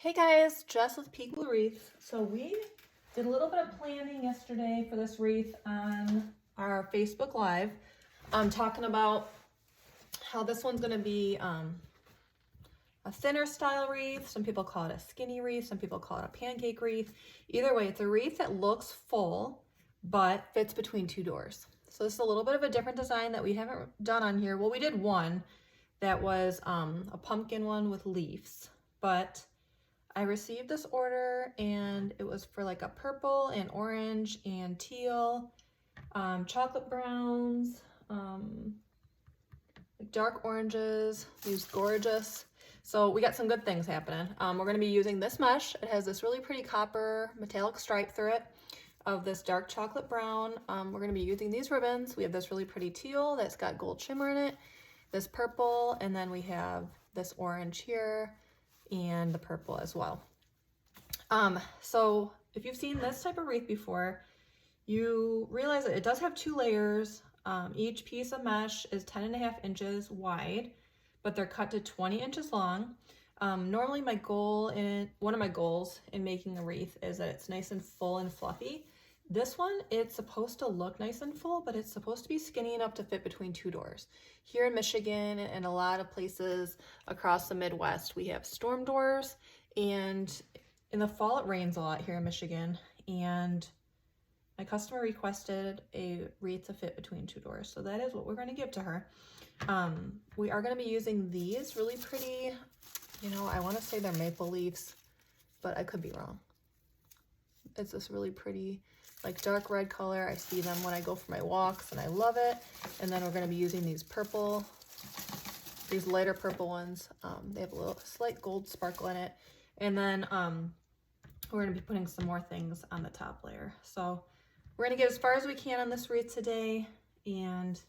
Hey guys, Jess with Wreath. So we did a little bit of planning yesterday for this wreath on our Facebook Live. I'm talking about how this one's going to be a thinner style wreath. Some people call it a skinny wreath. Some people call it a pancake wreath. Either way, it's a wreath that looks full but fits between two doors. So this is a little bit of a different design that we haven't done on here. Well, we did one that was a pumpkin one with leaves, but I received this order and it was for like a purple and orange and teal, chocolate browns, like dark oranges, these gorgeous. So we got some good things happening. We're gonna be using this mesh. It has this really pretty copper metallic stripe through it of this dark chocolate brown. We're gonna be using these ribbons. We have this really pretty teal that's got gold shimmer in it, this purple, and then we have this orange here, and the purple as well. So if you've seen this type of wreath before, you realize that it does have two layers. Each piece of mesh is 10.5 inches wide, but they're cut to 20 inches long. Normally one of my goals in making a wreath is that it's nice and full and fluffy. This one, it's supposed to look nice and full, but it's supposed to be skinny enough to fit between two doors. Here in Michigan and a lot of places across the Midwest, we have storm doors, and in the fall it rains a lot here in Michigan, and my customer requested a wreath to fit between two doors. So that is what we're going to give to her. We are going to be using these really pretty, I want to say they're maple leaves, but I could be wrong. It's this really pretty, like dark red color. I see them when I go for my walks and I love it. And then we're going to be using these lighter purple ones. They have a little slight gold sparkle in it. And then we're going to be putting some more things on the top layer. So we're going to get as far as we can on this wreath today, and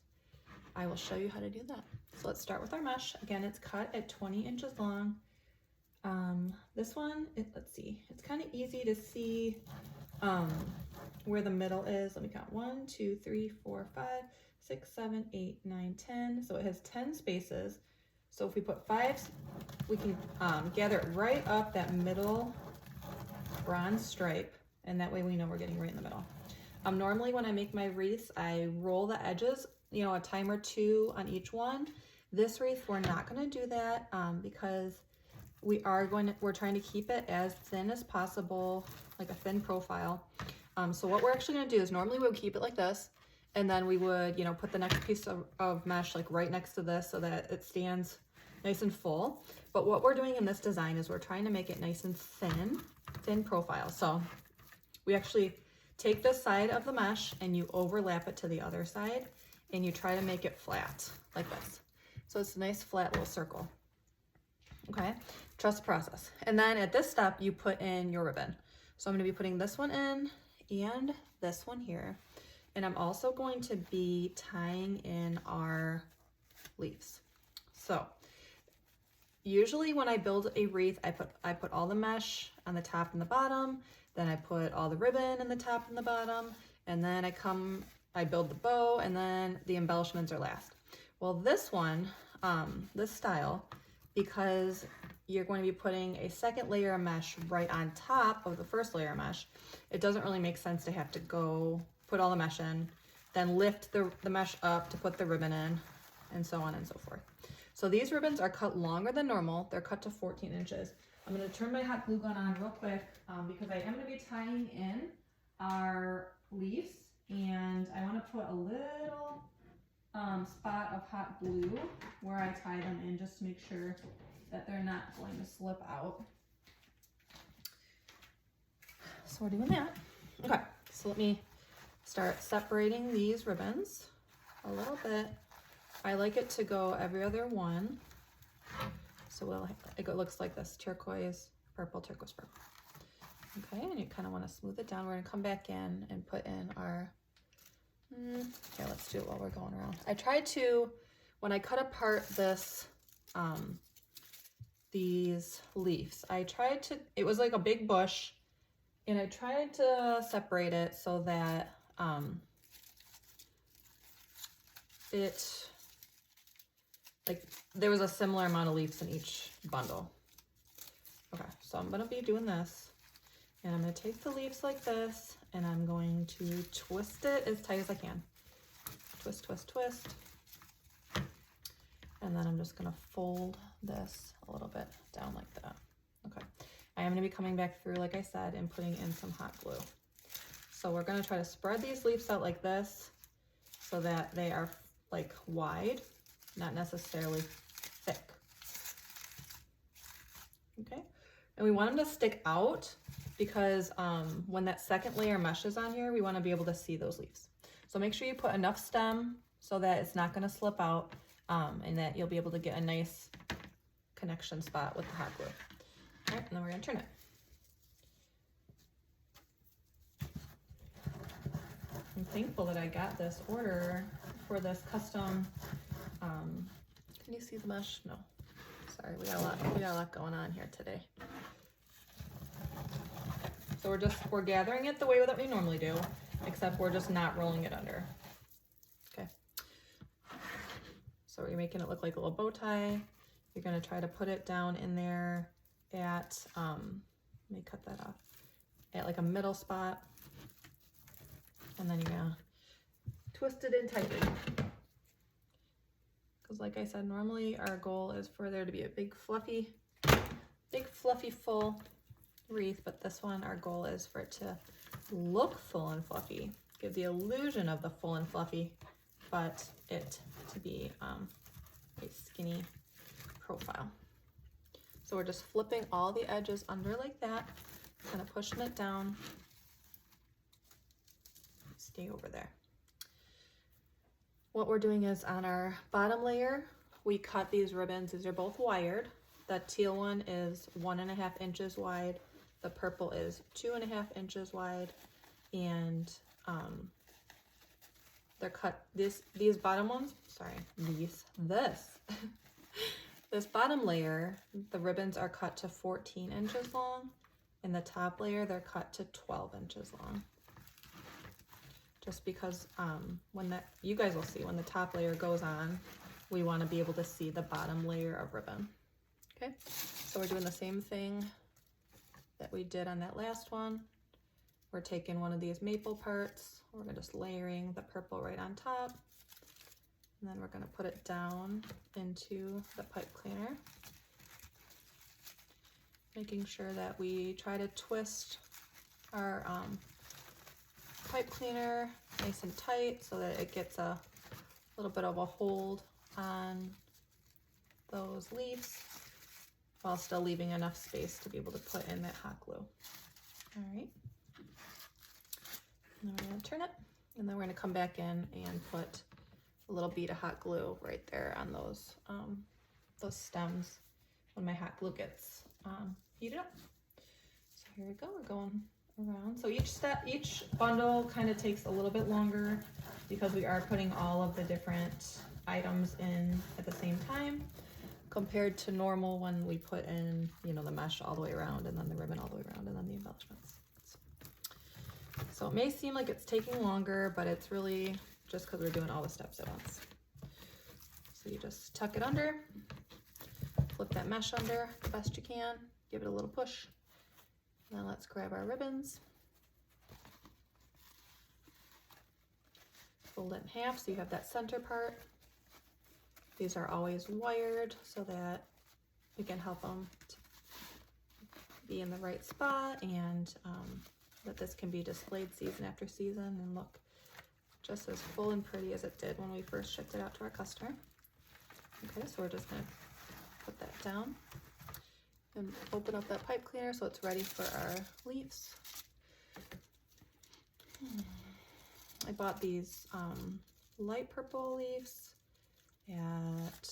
I will show you how to do that. So let's start with our mesh. Again, it's cut at 20 inches long. This one, let's see, it's kind of easy to see where the middle is. Let me count. 1, 2, 3, 4, 5, 6, 7, 8, 9, 10. So it has 10 spaces. So if we put 5, we can gather it right up that middle bronze stripe, and that way we know we're getting right in the middle. Normally when I make my wreaths, I roll the edges, a time or two on each one. This wreath, we're not going to do that because we're trying to keep it as thin as possible, like a thin profile. So what we're actually going to do is normally we would keep it like this, and then we would, put the next piece of mesh like right next to this so that it stands nice and full. But what we're doing in this design is we're trying to make it nice and thin profile. So we actually take this side of the mesh and you overlap it to the other side, and you try to make it flat like this. So it's a nice flat little circle. Okay, trust the process. And then at this step, you put in your ribbon. So I'm going to be putting this one in and this one here. And I'm also going to be tying in our leaves. So usually when I build a wreath, I put all the mesh on the top and the bottom, then I put all the ribbon in the top and the bottom, and then I build the bow, and then the embellishments are last. Well, this one, this style, because you're going to be putting a second layer of mesh right on top of the first layer of mesh, it doesn't really make sense to have to go put all the mesh in, then lift the mesh up to put the ribbon in, and so on and so forth. So these ribbons are cut longer than normal. They're cut to 14 inches. I'm going to turn my hot glue gun on real quick because I am going to be tying in our leaves, and I want to put a little spot of hot glue where I tie them in just to make sure that they're not going to slip out. So we're doing that. Okay, so let me start separating these ribbons a little bit. I like it to go every other one. So it looks like this: turquoise, purple, turquoise, purple. Okay, and you kind of want to smooth it down. We're going to come back in and put in our, okay, let's do it while we're going around. I tried to, when I cut apart these leaves, it was like a big bush, and I tried to separate it so that there was a similar amount of leaves in each bundle. Okay, So I'm gonna be doing this, and I'm gonna take the leaves like this, and I'm going to twist it as tight as I can. Twist, twist, twist. And then I'm just gonna fold this a little bit down like that. Okay, I am gonna be coming back through, like I said, and putting in some hot glue. So we're gonna try to spread these leaves out like this so that they are like wide, not necessarily thick. Okay, and we want them to stick out because when that second layer meshes on here, we want to be able to see those leaves. So make sure you put enough stem so that it's not going to slip out, and that you'll be able to get a nice connection spot with the hot glue. All right, and then we're going to turn it. I'm thankful that I got this order for this custom. Can you see the mesh? No. Sorry, we got a lot going on here today. So we're gathering it the way that we normally do, except we're just not rolling it under. Okay. So you're making it look like a little bow tie. You're gonna try to put it down in there at, let me cut that off, at like a middle spot. And then you're gonna twist it in tightly. Because like I said, normally our goal is for there to be a big fluffy full wreath, but this one our goal is for it to look full and fluffy, give the illusion of the full and fluffy, but it to be a skinny profile. So we're just flipping all the edges under like that, kind of pushing it down, stay over there. What we're doing is on our bottom layer, we cut these ribbons. These are both wired. The teal one is 1.5 inches wide. The purple is 2.5 inches wide. And they're cut, these bottom ones, sorry, this bottom layer, the ribbons are cut to 14 inches long. And the top layer, they're cut to 12 inches long. Just because you guys will see when the top layer goes on, we want to be able to see the bottom layer of ribbon. Okay, so we're doing the same thing that we did on that last one. We're taking one of these maple parts, we're just layering the purple right on top, and then we're going to put it down into the pipe cleaner, making sure that we try to twist our pipe cleaner nice and tight so that it gets a little bit of a hold on those leaves while still leaving enough space to be able to put in that hot glue. All right, and then we're going to turn it, and then we're going to come back in and put a little bead of hot glue right there on those stems when my hot glue gets heated up. So here we go, we're going around. So each bundle kind of takes a little bit longer because we are putting all of the different items in at the same time compared to normal when we put in, you know, the mesh all the way around and then the ribbon all the way around and then the embellishments. So it may seem like it's taking longer, but it's really just because we're doing all the steps at once. So you just tuck it under, flip that mesh under the best you can, give it a little push. Now let's grab our ribbons, fold it in half so you have that center part. These are always wired so that we can help them to be in the right spot, and that this can be displayed season after season and look just as full and pretty as it did when we first shipped it out to our customer. Okay, so we're just going to put that down and open up that pipe cleaner so it's ready for our leaves. I bought these light purple leaves at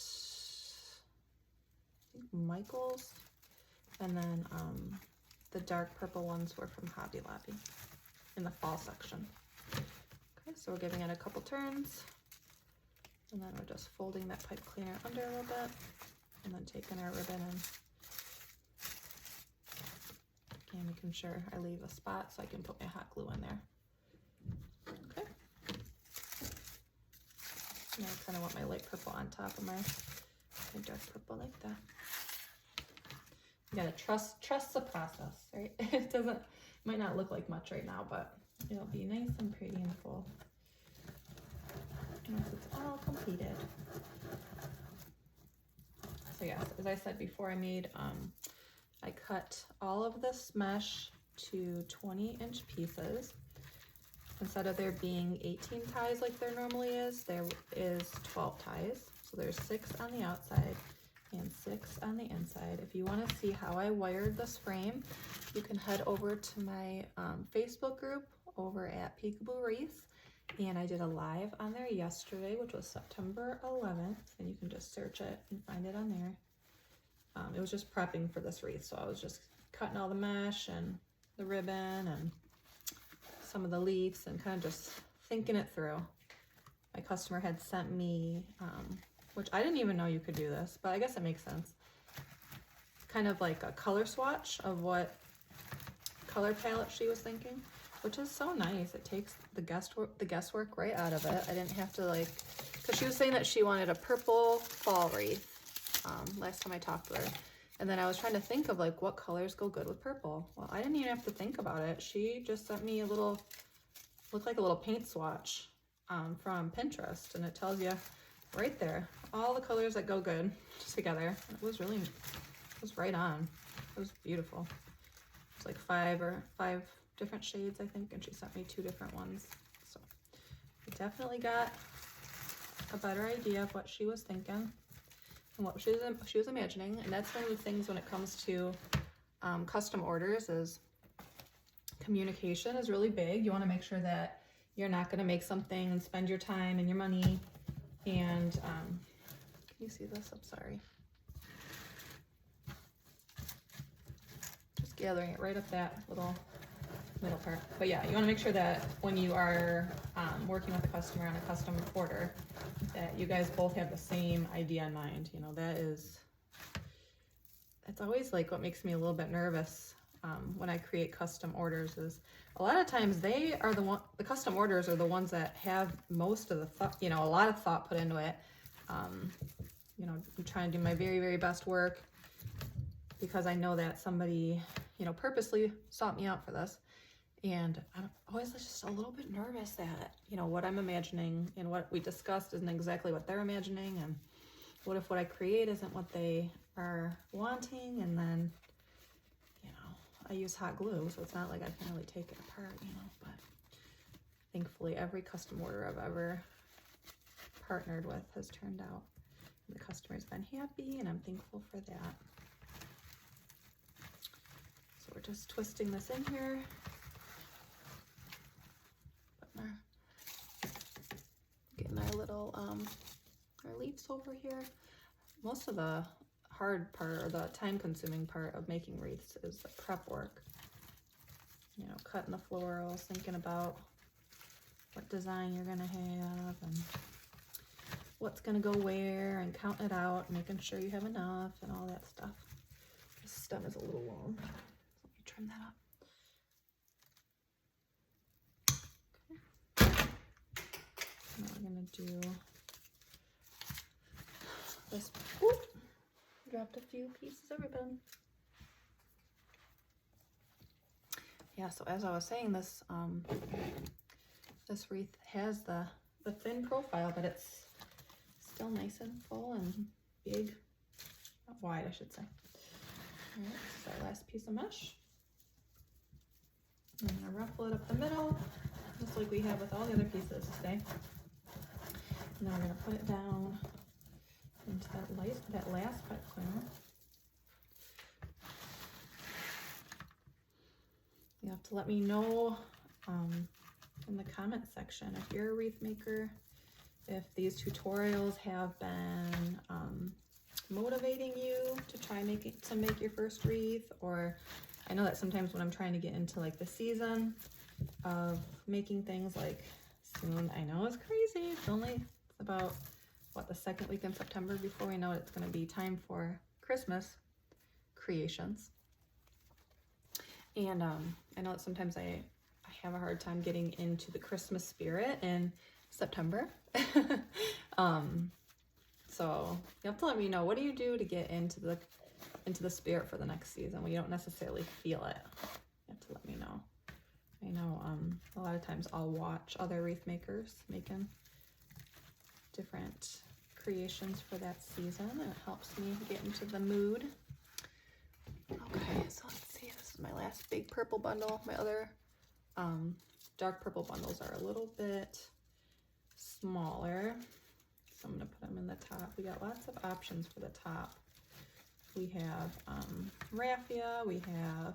I think Michael's, and then the dark purple ones were from Hobby Lobby in the fall section. Okay, so we're giving it a couple turns, and then we're just folding that pipe cleaner under a little bit, and then taking our ribbon and making sure I leave a spot so I can put my hot glue in there. Okay. And I kind of want my light purple on top of my dark purple like that. You gotta trust the process, right? Might not look like much right now, but it'll be nice and pretty and full once it's all completed. So yes, as I said before, I cut all of this mesh to 20-inch pieces. Instead of there being 18 ties like there normally is, there is 12 ties. So there's 6 on the outside and 6 on the inside. If you want to see how I wired this frame, you can head over to my Facebook group over at Peekaboo Wreaths. And I did a live on there yesterday, which was September 11th, and you can just search it and find it on there. It was just prepping for this wreath, so I was just cutting all the mesh and the ribbon and some of the leaves and kind of just thinking it through. My customer had sent me, which I didn't even know you could do this, but I guess it makes sense, kind of like a color swatch of what color palette she was thinking, which is so nice. It takes the guesswork right out of it. I didn't have to because she was saying that she wanted a purple fall wreath last time I talked to her. And then I was trying to think of what colors go good with purple. Well, I didn't even have to think about it. She just sent me looked like a little paint swatch from Pinterest, and it tells you right there all the colors that go good together. It was right on. It was beautiful. It's like five different shades, I think, and she sent me 2 different ones. So I definitely got a better idea of what she was thinking and what she was imagining. And that's one of the things when it comes to custom orders is communication is really big. You want to make sure that you're not going to make something and spend your time and your money. And can you see this? I'm sorry. Just gathering it right up that little middle part. But yeah, you want to make sure that when you are working with a customer on a custom order, that you guys both have the same idea in mind. You know, that's always what makes me a little bit nervous when I create custom orders is a lot of times the custom orders are the ones that have most of the thought, a lot of thought put into it. I'm trying to do my very, very best work because I know that somebody, purposely sought me out for this. And I'm always just a little bit nervous that, what I'm imagining and what we discussed isn't exactly what they're imagining. And what if what I create isn't what they are wanting? And then, I use hot glue, so it's not like I can really take it apart, but thankfully every custom order I've ever partnered with has turned out. The customer's been happy, and I'm thankful for that. So we're just twisting this in here. Getting our little our leaves over here. Most of the hard part or the time-consuming part of making wreaths is the prep work. Cutting the florals, thinking about what design you're gonna have and what's gonna go where, and counting it out, making sure you have enough and all that stuff. This stem is a little long. Let me trim that up. Now we're gonna do this. Whoop, dropped a few pieces of ribbon. Yeah, so as I was saying, this this wreath has the thin profile, but it's still nice and full and big, not wide, I should say. All right, this is our last piece of mesh. I'm gonna ruffle it up the middle, just like we have with all the other pieces today. Now we're going to put it down into that last pipe cleaner. You have to let me know in the comment section if you're a wreath maker, if these tutorials have been motivating you to try to make your first wreath. Or I know that sometimes when I'm trying to get into the season of making things soon, I know it's crazy, it's only about the second week in September before we know it's going to be time for Christmas creations. And I know that sometimes I have a hard time getting into the Christmas spirit in September. So you have to let me know, what do you do to get into into the spirit for the next season when you don't necessarily feel it. You have to let me know. I know a lot of times I'll watch other wreath makers making different creations for that season, and it helps me get into the mood. Okay, so let's see, this is my last big purple bundle. My other dark purple bundles are a little bit smaller, so I'm gonna put them in the top. We got lots of options for the top. We have raffia, we have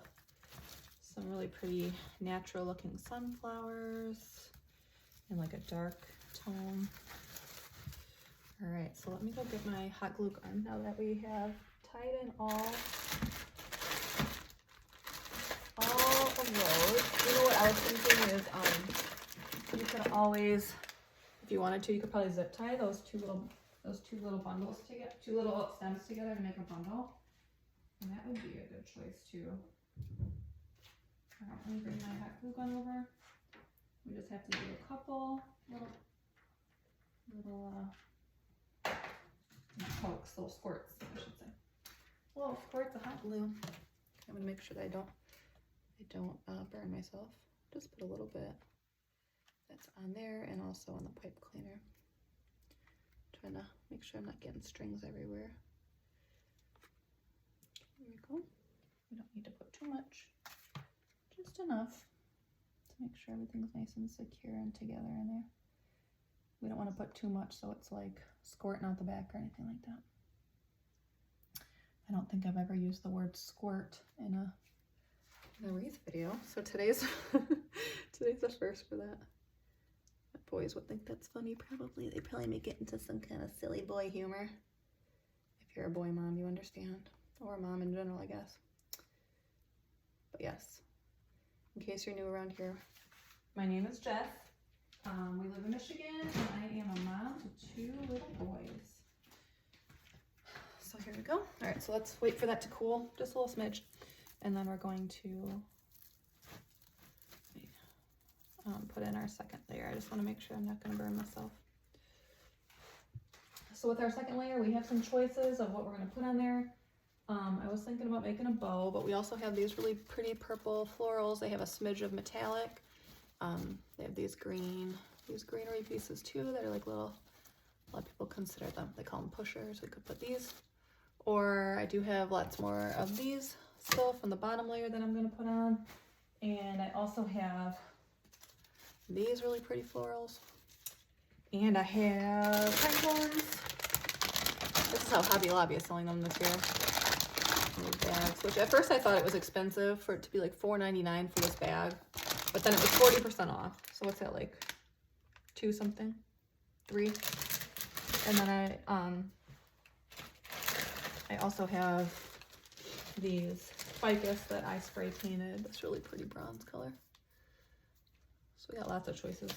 some really pretty natural looking sunflowers in like a dark tone. All right, so let me go get my hot glue gun now that we have tied in all of those. You know what I was thinking is you could always, if you wanted to, you could probably zip tie those two little bundles together, two little stems together to make a bundle. And that would be a good choice too. All right, let me bring my hot glue gun over. We just have to do a couple little pokes, little squirts, I should say. Little squirts of hot glue. I'm gonna make sure that I don't burn myself. Just put a little bit that's on there and also on the pipe cleaner. Trying to make sure I'm not getting strings everywhere. There we go. We don't need to put too much, just enough to make sure everything's nice and secure and together in there. We don't want to put too much so it's like squirting out the back or anything like that. I don't think I've ever used the word squirt in a wreath video, so today's today's the first for that. Boys would think that's funny, probably. They probably make it into some kind of silly boy humor. If you're a boy mom, you understand. Or a mom in general, I guess. But yes, in case you're new around here, my name is Jess. We live in Michigan, and I am a mom to 2 little boys. So here we go. All right, so let's wait for that to cool, just a little smidge. And then we're going to put in our second layer. I just want to make sure I'm not going to burn myself. So with our second layer, we have some choices of what we're going to put on there. I was thinking about making a bow, but we also have these really pretty purple florals. They have a smidge of metallic. They have these greenery pieces too that are like little, a lot of people consider them, they call them pushers. We could put these. Or I do have lots more of these still from the bottom layer that I'm going to put on. And I also have these really pretty florals. And I have pine cones. This is how Hobby Lobby is selling them this year. These bags, which at first I thought it was expensive for it to be like $4.99 for this bag. But then it was 40% off. So what's that, like 2 something? 3? And then I also have these ficus that I spray painted. This really pretty bronze color. So we got lots of choices.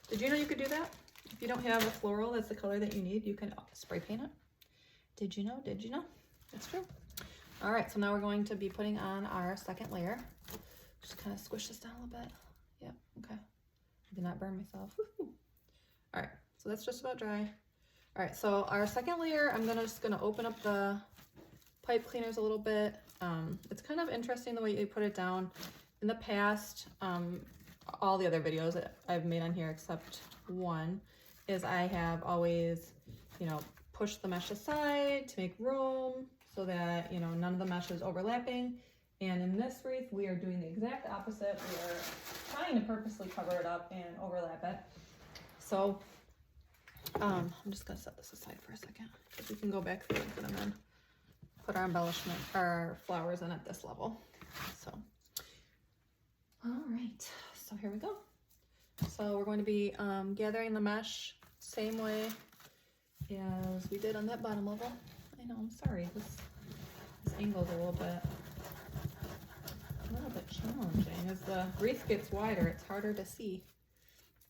Did you know you could do that? If you don't have a floral that's the color that you need, you can spray paint it. Did you know? Did you know? That's true. All right, so now we're going to be putting on our second layer. Just kind of squish this down a little bit. Yep, okay. I did not burn myself. Woo-hoo. All right, so that's just about dry. All right, so our second layer, I'm just gonna open up the pipe cleaners a little bit. It's kind of interesting the way you put it down. In the past, all the other videos that I've made on here except one, is I have always, you know, pushed the mesh aside to make room so that, you know, none of the mesh is overlapping. And in this wreath, we are doing the exact opposite. We are trying to purposely cover it up and overlap it. So I'm just gonna set this aside for a second because we can go back through and put them in, put our embellishment, our flowers in at this level. So, all right, so here we go. So we're going to be gathering the mesh same way as we did on that bottom level. I know, I'm sorry, this angle's a little bit challenging. As the wreath gets wider, it's harder to see.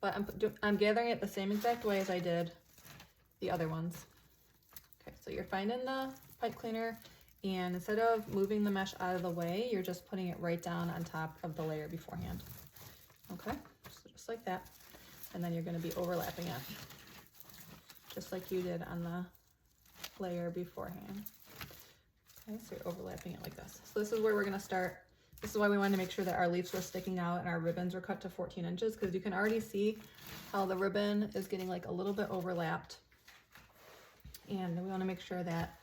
But I'm gathering it the same exact way as I did the other ones. Okay, so you're finding the pipe cleaner, and instead of moving the mesh out of the way, you're just putting it right down on top of the layer beforehand. Okay, so just like that. And then you're going to be overlapping it, just like you did on the layer beforehand. Okay, so you're overlapping it like this. So this is where we're gonna start. This is why we wanted to make sure that our leaves were sticking out and our ribbons were cut to 14 inches, because you can already see how the ribbon is getting like a little bit overlapped. And we want to make sure that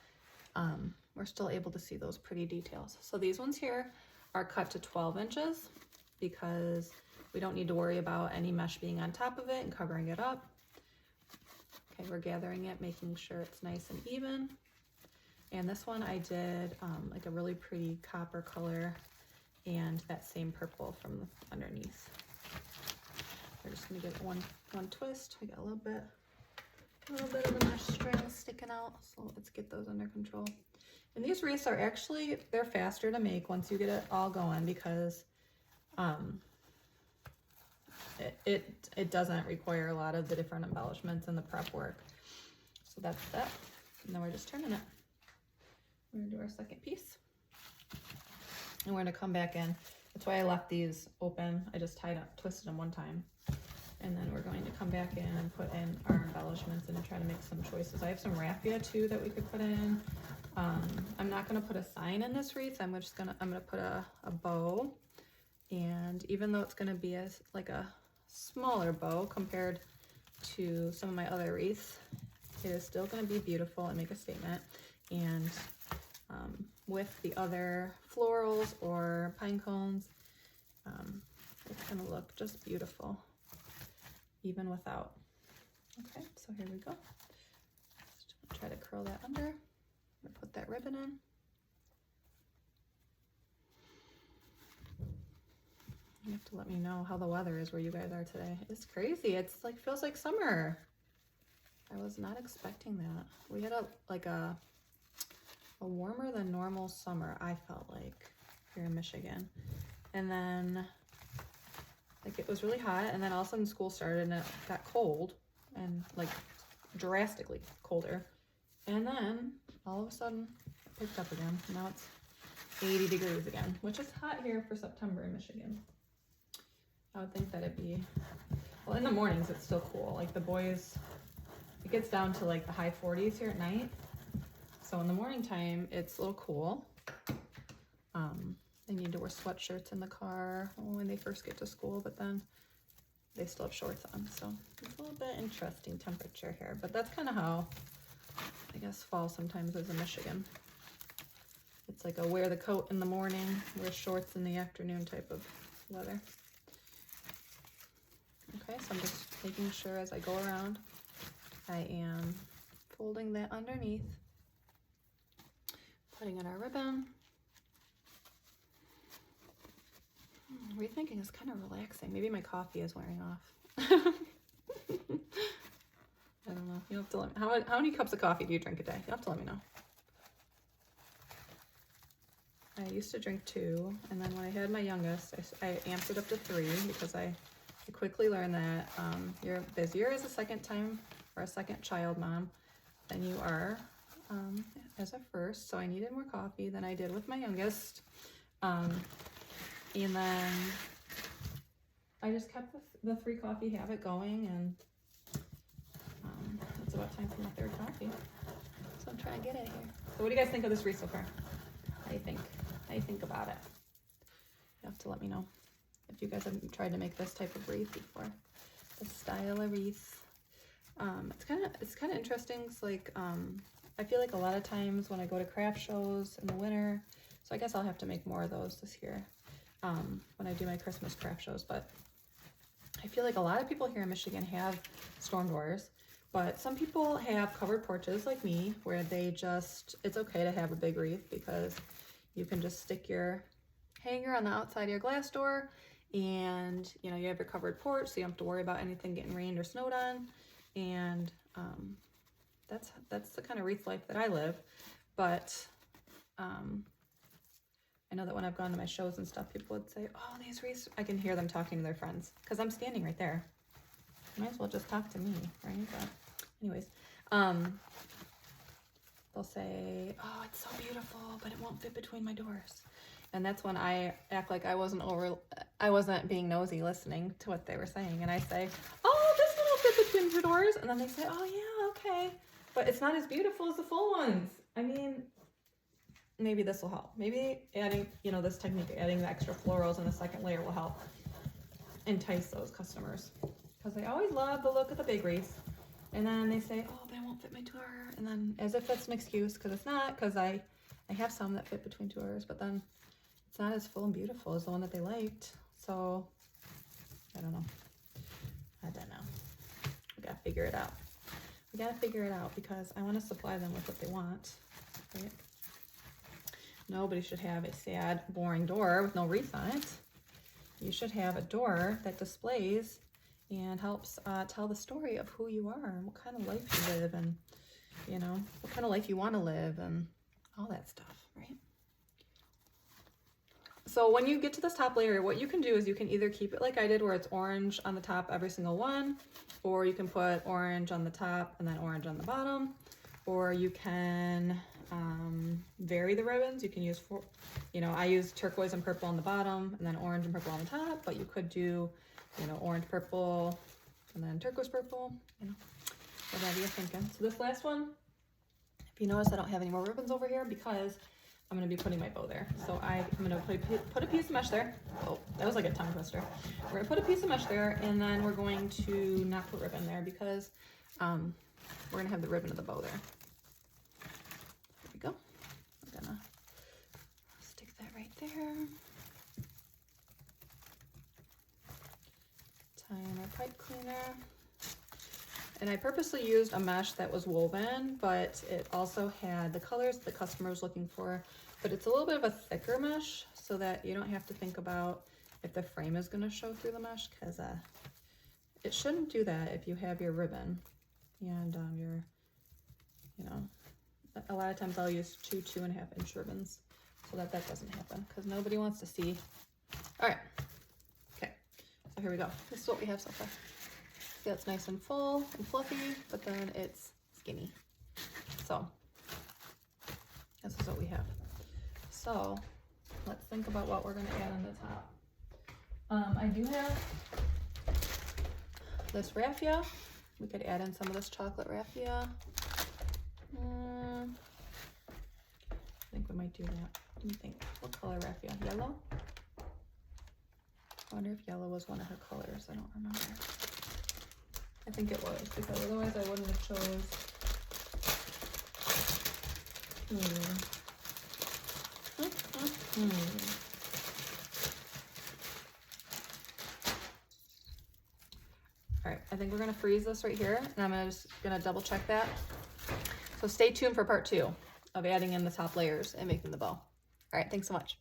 we're still able to see those pretty details. So these ones here are cut to 12 inches because we don't need to worry about any mesh being on top of it and covering it up. Okay, we're gathering it, making sure it's nice and even. And this one I did like a really pretty copper color and that same purple from underneath. We're just gonna give it one twist. We got a little bit of the mesh string sticking out, so let's get those under control. And these wreaths are actually, they're faster to make once you get it all going, because it doesn't require a lot of the different embellishments and the prep work. So that's that. And then we're just turning it. We're gonna do our second piece. And we're gonna come back in. That's why I left these open. I just twisted them one time. And then we're going to come back in and put in our embellishments and try to make some choices. I have some raffia too that we could put in. I'm not gonna put a sign in this wreath. I'm gonna put a bow. And even though it's gonna be like a smaller bow compared to some of my other wreaths, it is still gonna be beautiful and make a statement. And with the other florals or pine cones, it's gonna look just beautiful, even without. Okay, so here we go. Just try to curl that under. I'm gonna put that ribbon in. You have to let me know how the weather is where you guys are today. It's crazy. It's like, feels like summer. I was not expecting that. We had a warmer than normal summer, I felt like, here in Michigan. And then like it was really hot, and then all of a sudden school started and it got cold, and like drastically colder. And then all of a sudden it picked up again. Now it's 80 degrees again, which is hot here for September in Michigan. I would think that it'd be, well, in the mornings it's still cool. Like the boys, it gets down to like the high 40s here at night. So in the morning time, it's a little cool. They need to wear sweatshirts in the car when they first get to school, but then they still have shorts on. So it's a little bit interesting temperature here, but that's kind of how, I guess, fall sometimes is in Michigan. It's like a wear the coat in the morning, wear shorts in the afternoon type of weather. Okay, so I'm just making sure as I go around, I am folding that underneath, putting in our ribbon. Rethinking is kind of relaxing. Maybe my coffee is wearing off. I don't know. You have to let me, how many cups of coffee do you drink a day? You have to let me know. I used to drink 2, and then when I had my youngest, I amped it up to 3 because I quickly learned that you're busier as a second time or a second child mom than you are as a first. So I needed more coffee than I did with my youngest. And then I just kept the 3 coffee habit going, and it's about time for my 3rd coffee. So I'm trying to get it here. So what do you guys think of this wreath so far? How do you think? How do you think about it? You have to let me know if you guys have tried to make this type of wreath before. This style of wreath. It's kind of interesting. It's like I feel like a lot of times when I go to craft shows in the winter, so I guess I'll have to make more of those this year when I do my Christmas craft shows. But I feel like a lot of people here in Michigan have storm doors, but some people have covered porches like me, where they just, it's okay to have a big wreath because you can just stick your hanger on the outside of your glass door, and you know, you have your covered porch, so you don't have to worry about anything getting rained or snowed on. And that's the kind of wreath life that I live. But I know that when I've gone to my shows and stuff, people would say, oh, these wreaths, I can hear them talking to their friends because I'm standing right there. Might as well just talk to me, right? But anyways, they'll say, oh, it's so beautiful, but it won't fit between my doors. And that's when I act like I wasn't being nosy listening to what they were saying. And I say, oh, this one will fit between your doors. And then they say, oh yeah, okay. But it's not as beautiful as the full ones. I mean, maybe this will help. Maybe adding, you know, this technique, adding the extra florals in the second layer will help entice those customers. Because they always love the look of the big wreath. And then they say, oh, but it won't fit my tour. And then as if that's an excuse, because it's not, because I have some that fit between tours, but then it's not as full and beautiful as the one that they liked. So, I don't know. We gotta figure it out. We gotta figure it out because I want to supply them with what they want. Right? Nobody should have a sad, boring door with no wreath on it. You should have a door that displays and helps tell the story of who you are and what kind of life you live and, you know, what kind of life you want to live and all that stuff, right? So when you get to this top layer, what you can do is you can either keep it like I did where it's orange on the top every single one, or you can put orange on the top and then orange on the bottom, or you can vary the ribbons. You can use, you know, I use turquoise and purple on the bottom and then orange and purple on the top, but you could do, you know, orange, purple, and then turquoise purple, you know, whatever you're thinking. So this last one, if you notice, I don't have any more ribbons over here because I'm going to be putting my bow there. So I'm going to put a piece of mesh there. Oh, that was like a tongue twister. We're going to put a piece of mesh there, and then we're going to not put ribbon there because we're going to have the ribbon of the bow there. There we go. I'm going to stick that right there. Tie in our pipe cleaner. And I purposely used a mesh that was woven, but it also had the colors the customer was looking for. But it's a little bit of a thicker mesh so that you don't have to think about if the frame is going to show through the mesh, because it shouldn't do that if you have your ribbon and your, you know, a lot of times I'll use 2.5 inch ribbons so that doesn't happen because nobody wants to see. All right. Okay. So here we go. This is what we have so far. See, it's nice and full and fluffy, but then it's skinny. So this is what we have. So let's think about what we're going to add on the top. I do have this raffia. We could add in some of this chocolate raffia. I think we might do that. What do you think? What color raffia? Yellow? I wonder if yellow was one of her colors. I don't remember. I think it was, because otherwise I wouldn't have chose. All right, I think we're gonna freeze this right here, and I'm just gonna double check that. So stay tuned for part 2 of adding in the top layers and making the bow. All right, thanks so much.